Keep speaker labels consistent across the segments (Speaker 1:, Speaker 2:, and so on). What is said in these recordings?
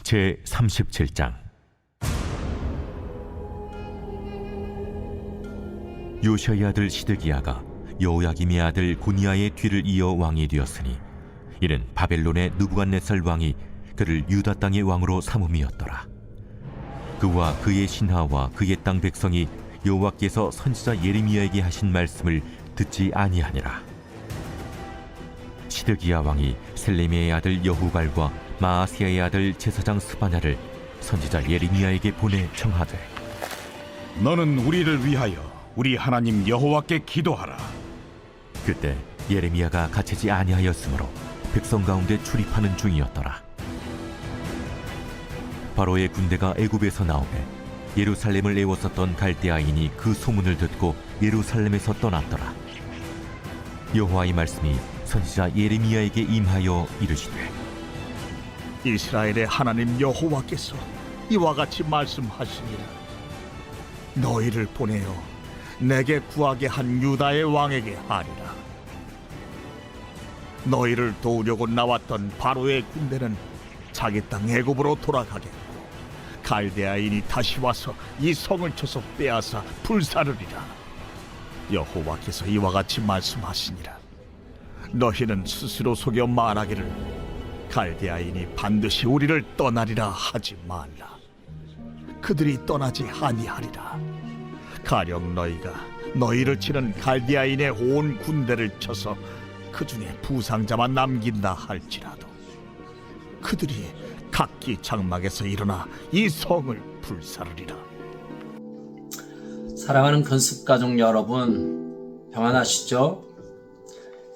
Speaker 1: 제37장. 요시아의 아들 시드기야가 여호야김의 아들 고니야의 뒤를 이어 왕이 되었으니 이는 바벨론의 느부갓네살 왕이 그를 유다 땅의 왕으로 삼음이었더라. 그와 그의 신하와 그의 땅 백성이 여호와께서 선지자 예레미야에게 하신 말씀을 듣지 아니하니라. 시드기야 왕이 셀레미야의 아들 여후갈과 마아스야의 아들 제사장 스바냐를 선지자 예레미야에게 보내 청하되,
Speaker 2: 너는 우리를 위하여 우리 하나님 여호와께 기도하라.
Speaker 1: 그때 예레미야가 갇히지 아니하였으므로 백성 가운데 출입하는 중이었더라. 바로의 군대가 애굽에서 나오매 예루살렘을 애웠었던 갈대아인이 그 소문을 듣고 예루살렘에서 떠났더라. 여호와의 말씀이 선지자 예레미야에게 임하여 이르시되,
Speaker 2: 이스라엘의 하나님 여호와께서 이와 같이 말씀하시니라. 너희를 보내어 내게 구하게 한 유다의 왕에게 하리라. 너희를 도우려고 나왔던 바로의 군대는 자기 땅 애굽으로 돌아가겠고 갈대아인이 다시 와서 이 성을 쳐서 빼앗아 불사르리라. 여호와께서 이와 같이 말씀하시니라. 너희는 스스로 속여 말하기를 갈대아인이 반드시 우리를 떠나리라 하지 말라. 그들이 떠나지 아니하리라. 가령 너희가 너희를 치는 갈대아인의 온 군대를 쳐서 그 중에 부상자만 남긴다 할지라도 그들이 각기 장막에서 일어나 이 성을 불사르리라.
Speaker 3: 사랑하는 건습가족 여러분, 평안하시죠?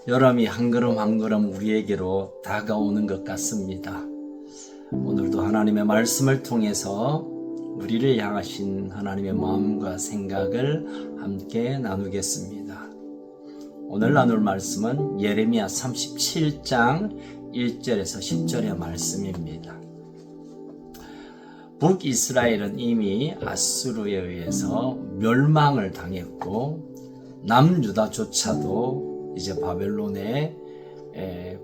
Speaker 3: 여름이 한 걸음 한 걸음 우리에게로 다가오는 것 같습니다. 오늘도 하나님의 말씀을 통해서 우리를 향하신 하나님의 마음과 생각을 함께 나누겠습니다. 오늘 나눌 말씀은 예레미야 37장 1절에서 10절의 말씀입니다. 북이스라엘은 이미 아수르에 의해서 멸망을 당했고 남유다조차도 이제 바벨론에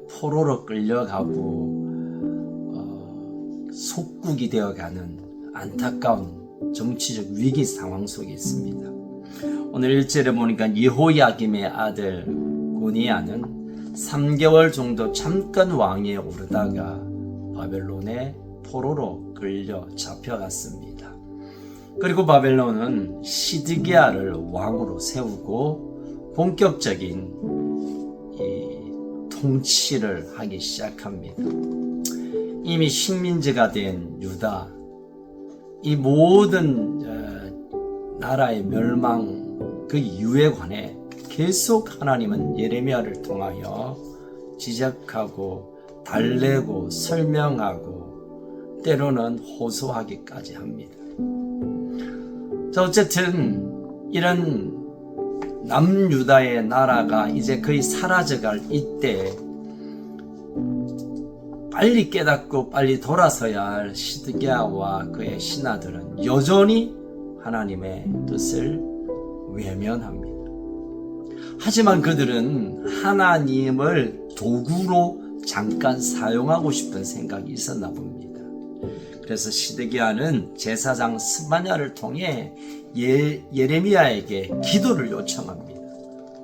Speaker 3: 포로로 끌려가고 속국이 되어가는 안타까운 정치적 위기 상황 속에 있습니다. 오늘 1절에 보니까 여호야김의 아들 고니야는 3개월 정도 잠깐 왕위에 오르다가 바벨론에 포로로 끌려 잡혀갔습니다. 그리고 바벨론은 시드기야를 왕으로 세우고 본격적인 이 통치를 하기 시작합니다. 이미 식민지가 된 유다, 이 모든 나라의 멸망 그 이유에 관해 계속 하나님은 예레미야를 통하여 지적하고 달래고 설명하고 때로는 호소하기까지 합니다. 자, 어쨌든 이런 남유다의 나라가 이제 거의 사라져갈 이때 빨리 깨닫고 빨리 돌아서야 할 시드기야와 그의 신하들은 여전히 하나님의 뜻을 외면합니다. 하지만 그들은 하나님을 도구로 잠깐 사용하고 싶은 생각이 있었나 봅니다. 그래서 시드기야는 제사장 스바냐를 통해 예레미야에게 기도를 요청합니다.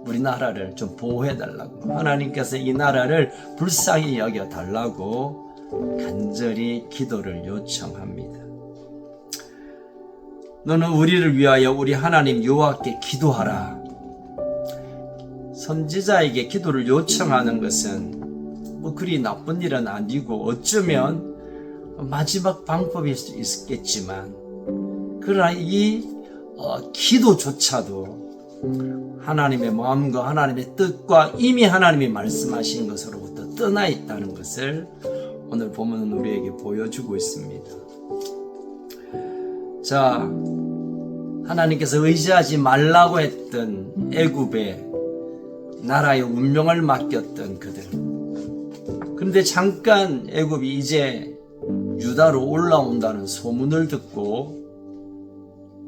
Speaker 3: 우리 나라를 좀 보호해달라고, 하나님께서 이 나라를 불쌍히 여겨달라고 간절히 기도를 요청합니다. 너는 우리를 위하여 우리 하나님 여호와께 기도하라. 선지자에게 기도를 요청하는 것은 뭐 그리 나쁜 일은 아니고 어쩌면 마지막 방법일 수 있겠지만, 그러나 이 기도조차도 하나님의 마음과 하나님의 뜻과 이미 하나님이 말씀하신 것으로부터 떠나 있다는 것을 오늘 본문은 우리에게 보여주고 있습니다. 자, 하나님께서 의지하지 말라고 했던 애굽의 나라의 운명을 맡겼던 그들, 그런데 잠깐 애굽이 이제 유다로 올라온다는 소문을 듣고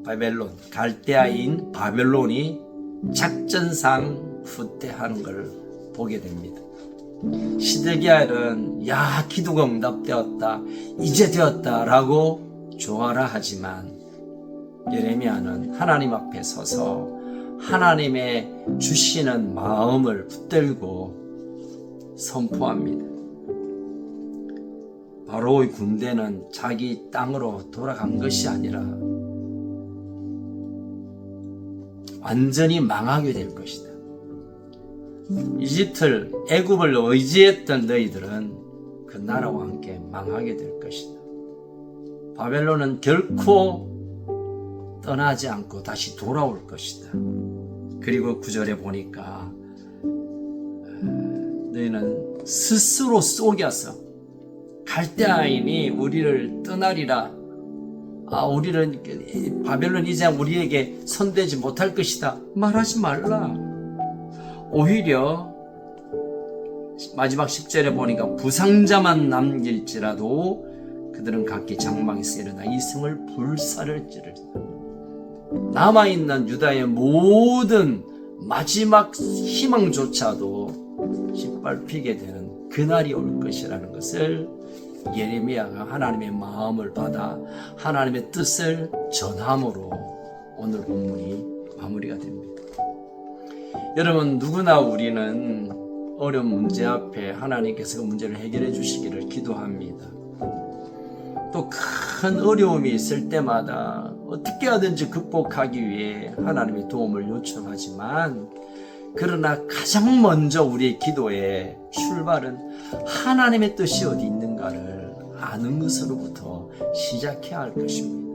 Speaker 3: 바벨론, 갈대아인 바벨론이 작전상 후퇴하는 걸 보게 됩니다. 시드기야는 야 기도가 응답되었다 이제 되었다라고 좋아라 하지만 예레미야는 하나님 앞에 서서 하나님의 주시는 마음을 붙들고 선포합니다. 바로의 군대는 자기 땅으로 돌아간 것이 아니라 완전히 망하게 될 것이다. 이집트를 애굽을 의지했던 너희들은 그 나라와 함께 망하게 될 것이다. 바벨론은 결코 떠나지 않고 다시 돌아올 것이다. 그리고 9절에 보니까 너희는 스스로 속여서 갈대아인이 우리를 떠나리라. 우리는 바벨론 이제 우리에게 손대지 못할 것이다. 말하지 말라. 오히려 마지막 10절에 보니까 부상자만 남길지라도 그들은 각기 장막에서 일어나 이 성을 불사를 찌르리다. 남아있는 유다의 모든 마지막 희망조차도 짓밟히게 되는 그날이 올 것이라는 것을 예레미야가 하나님의 마음을 받아 하나님의 뜻을 전함으로 오늘 본문이 마무리가 됩니다. 여러분, 누구나 우리는 어려운 문제 앞에 하나님께서 그 문제를 해결해 주시기를 기도합니다. 또 큰 어려움이 있을 때마다 어떻게 하든지 극복하기 위해 하나님의 도움을 요청하지만, 그러나 가장 먼저 우리의 기도의 출발은 하나님의 뜻이 어디 있는가를 아는 것으로부터 시작해야 할 것입니다.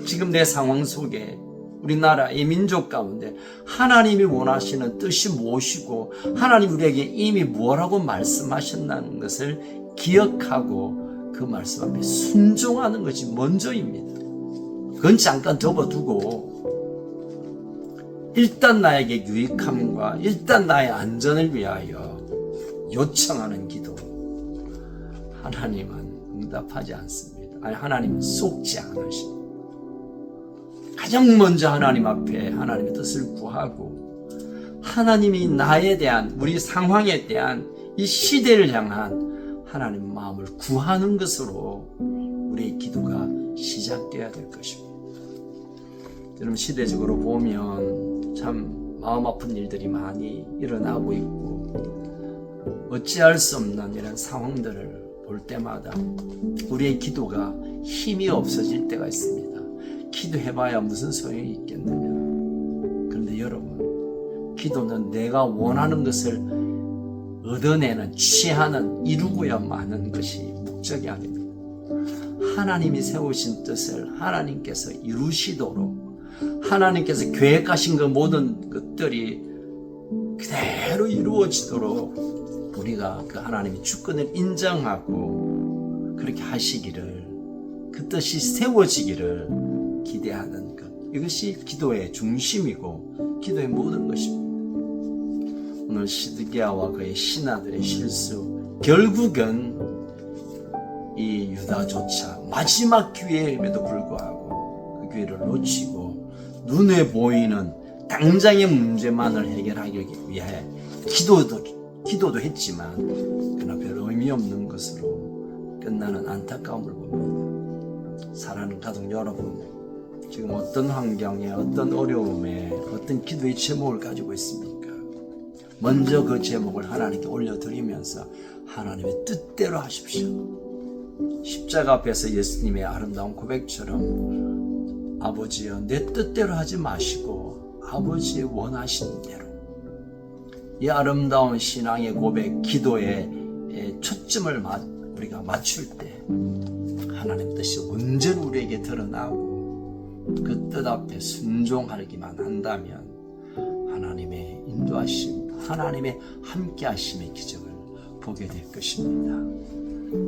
Speaker 3: 지금 내 상황 속에 우리나라 이 민족 가운데 하나님이 원하시는 뜻이 무엇이고 하나님 우리에게 이미 뭐라고 말씀하셨다는 것을 기억하고 그 말씀 앞에 순종하는 것이 먼저입니다. 그건 잠깐 접어두고 일단 나에게 유익함과 일단 나의 안전을 위하여 요청하는 기도, 하나님은 응답하지 않습니다. 아니, 하나님은 속지 않으십니다. 가장 먼저 하나님 앞에 하나님의 뜻을 구하고 하나님이 나에 대한, 우리 상황에 대한, 이 시대를 향한 하나님 마음을 구하는 것으로 우리의 기도가 시작되어야 될 것입니다. 여러분, 시대적으로 보면 참 마음 아픈 일들이 많이 일어나고 있고 어찌할 수 없는 이런 상황들을 볼 때마다 우리의 기도가 힘이 없어질 때가 있습니다. 기도해봐야 무슨 소용이 있겠느냐. 그런데 여러분, 기도는 내가 원하는 것을 얻어내는, 취하는, 이루고야만 하는 것이 목적이 아닙니다. 하나님이 세우신 뜻을 하나님께서 이루시도록, 하나님께서 계획하신 그 모든 것들이 그대로 이루어지도록 우리가 그 하나님의 주권을 인정하고 그렇게 하시기를, 그 뜻이 세워지기를 기대하는 것, 이것이 기도의 중심이고 기도의 모든 것입니다. 오늘 시드기야와 그의 신하들의 실수, 결국은 이 유다조차 마지막 기회임에도 불구하고 그 기회를 놓치고 눈에 보이는 당장의 문제만을 해결하기 위해 기도도 했지만 그러나 별 의미 없는 것으로 끝나는 안타까움을 봅니다. 사랑하는 가족 여러분, 지금 어떤 환경에, 어떤 어려움에, 어떤 기도의 제목을 가지고 있습니까? 먼저 그 제목을 하나님께 올려드리면서 하나님의 뜻대로 하십시오. 십자가 앞에서 예수님의 아름다운 고백처럼, 아버지여, 내 뜻대로 하지 마시고 아버지의 원하신 대로. 이 아름다운 신앙의 고백, 기도의 초점을 우리가 맞출 때 하나님 뜻이 온전히 우리에게 드러나고 그 뜻 앞에 순종하기만 한다면 하나님의 인도하심, 하나님의 함께하심의 기적을 보게 될 것입니다.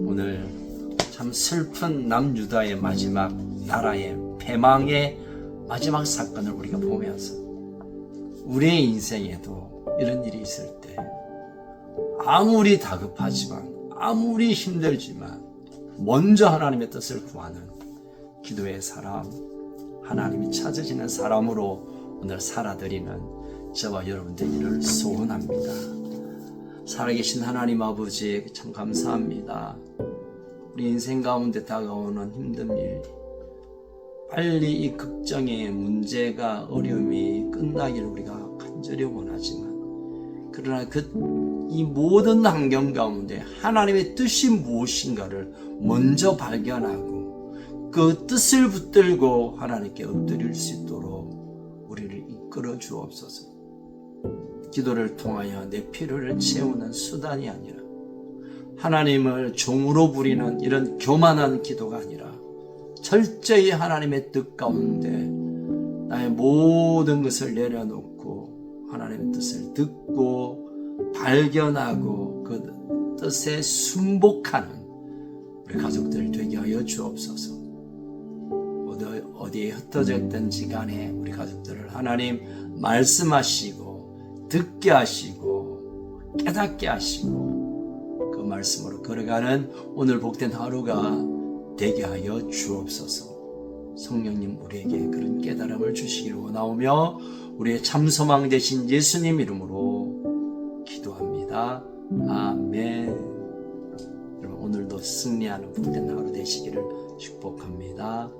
Speaker 3: 오늘 참 슬픈 남유다의 마지막, 나라의 패망의 마지막 사건을 우리가 보면서 우리의 인생에도 이런 일이 있을 때 아무리 다급하지만, 아무리 힘들지만 먼저 하나님의 뜻을 구하는 기도의 사람, 하나님이 찾아지는 사람으로 오늘 살아드리는 저와 여러분 되기를 소원합니다. 살아계신 하나님 아버지 참 감사합니다. 우리 인생 가운데 다가오는 힘든 일, 빨리 이 걱정의 문제가 어려움이 끝나기를 우리가 간절히 원하지만, 그러나 이 모든 환경 가운데 하나님의 뜻이 무엇인가를 먼저 발견하고 그 뜻을 붙들고 하나님께 엎드릴 수 있도록 우리를 이끌어 주옵소서. 기도를 통하여 내 필요를 채우는 수단이 아니라 하나님을 종으로 부리는 이런 교만한 기도가 아니라 철저히 하나님의 뜻 가운데 나의 모든 것을 내려놓고 하나님의 뜻을 듣고 발견하고 그 뜻에 순복하는 우리 가족들 되게 하여 주옵소서. 어디에 흩어져 있든지 간에 우리 가족들을 하나님 말씀하시고 듣게 하시고 깨닫게 하시고 그 말씀으로 걸어가는 오늘 복된 하루가 되게 하여 주옵소서. 성령님 우리에게 그런 깨달음을 주시기를 원하오며 우리의 참소망 되신 예수님 이름으로 기도합니다. 아멘. 여러분 오늘도 승리하는 복된 하루 되시기를 축복합니다.